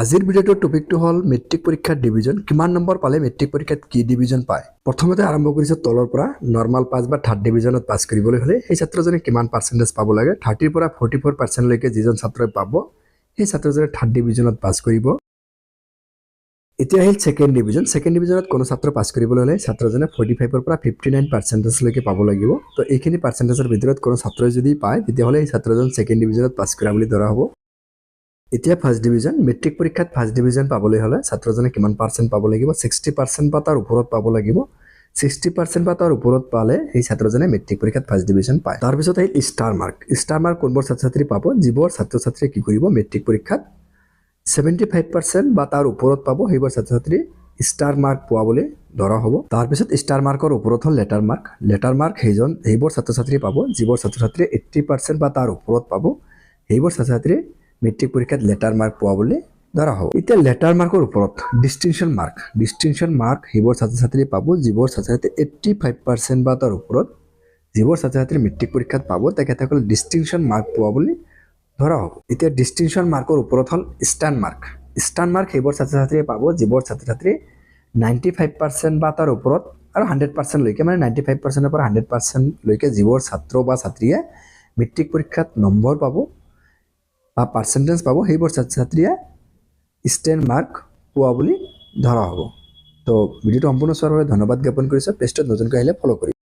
আজিৰ ভিডিঅ'টোৰ টপিকটো হ'ল মেট্ৰিক পৰীক্ষাৰ ডিভিজন কিমান নম্বৰ পালে মেট্ৰিক পৰীক্ষাত কি ডিভিজন পায়। প্ৰথমতে আৰম্ভ কৰিছো তলৰ পৰা নৰ্মাল পাস বা থাৰ্ড ডিভিজনত পাস কৰিবলৈ হ'লে সেই ছাত্ৰজনে কিমান পাৰ্চেন্টেজ পাব লাগে 30 পৰা 44% লৈকে যিজন ছাত্ৰই পাব সেই ছাত্ৰজনে থাৰ্ড ডিভিজনত পাস কৰিব। এতিয়া আহিল সেকেন্ড ডিভিজনত কোনো ছাত্ৰ পাস কৰিবলৈ হ'লে ছাত্ৰজনে 45 পৰা 59% লৈকে পাব লাগিব। তো এইখিনি পাৰ্চেন্টেজৰ ভিতৰত কোনো ছাত্ৰই যদি পায় তেতিয়াহ'লে এই ছাত্ৰজন সেকেন্ড ডিভিজনত পাস কৰা বুলি ধৰা হ'ব। এতিয়া ফাৰ্স্ট ডিভিজন মেট্ৰিক পৰীক্ষাত ফাৰ্স্ট ডিভিজন পাবলৈ হ'লে ছাত্ৰজনে কিমান পাৰ্চেন্ট পাব লাগিব 60% বা তাৰ ওপৰত পাব লাগিব। 60% বা তাৰ ওপৰত পালে সেই ছাত্ৰজনে মেট্ৰিক পৰীক্ষাত ফাৰ্স্ট ডিভিজন পায়। তাৰ পিছত আহিল ষ্টাৰ মাৰ্ক কোনবোৰ ছাত্ৰ-ছাত্ৰী পাব যিবোৰ ছাত্ৰ-ছাত্ৰীয়ে কি কৰিব মেট্ৰিক পৰীক্ষাত 75% বা তাৰ ওপৰত পাব সেইবোৰ ছাত্ৰ-ছাত্ৰী ষ্টাৰ মাৰ্ক পোৱা বুলি ধৰা হ'ব। তাৰ পিছত ষ্টাৰ মাৰ্কৰ ওপৰত হ'ল লেটাৰ মাৰ্ক সেইবোৰ ছাত্ৰ-ছাত্ৰী পাব যিবোৰ ছাত্ৰ-ছাত্ৰী 80% বা তাৰ ওপৰত পাব সেইবোৰ ছাত্ৰ-ছাত্ৰী মেট্ৰিক পৰীক্ষাত লেটাৰ মাৰ্ক পোৱা বুলি ধৰা হ'ব। এতিয়া লেটাৰ মাৰ্কৰ ওপৰত ডিষ্টিংশ্যন মাৰ্ক সেইবোৰ ছাত্ৰ-ছাত্ৰী পাব যিবোৰ ছাত্ৰ-ছাত্ৰী 85% বা তাৰ ওপৰত যিবোৰ ছাত্ৰ-ছাত্ৰী মেট্ৰিক পৰীক্ষাত পাব তেখেতসকল ডিষ্টিংশ্যন মাৰ্ক পোৱা বুলি ধৰা হ'ব। এতিয়া ডিষ্টিংশ্যন মাৰ্কৰ ওপৰত হ'ল ষ্টাৰ মাৰ্ক সেইবোৰ ছাত্ৰ-ছাত্ৰীয়ে পাব যিবোৰ ছাত্ৰ-ছাত্ৰী 95% বা তাৰ ওপৰত আৰু 100% লৈকে মানে 95% পৰা 100% লৈকে যিবোৰ ছাত্ৰ বা ছাত্ৰীয়ে মেট্ৰিক পৰীক্ষাত নম্বৰ পাব বা পাৰ্চেন্টেজ পাব সেইবোৰ ছাত্ৰ-ছাত্ৰীয়ে ষ্টেন মাৰ্ক পোৱা বুলি ধৰা হ'ব। তো ভিডিঅ'টো সম্পূৰ্ণ চোৱাৰ বাবে ধন্যবাদ জ্ঞাপন কৰিছোঁ। পেজটোত নতুনকৈ আহিলে ফ'ল' কৰিব।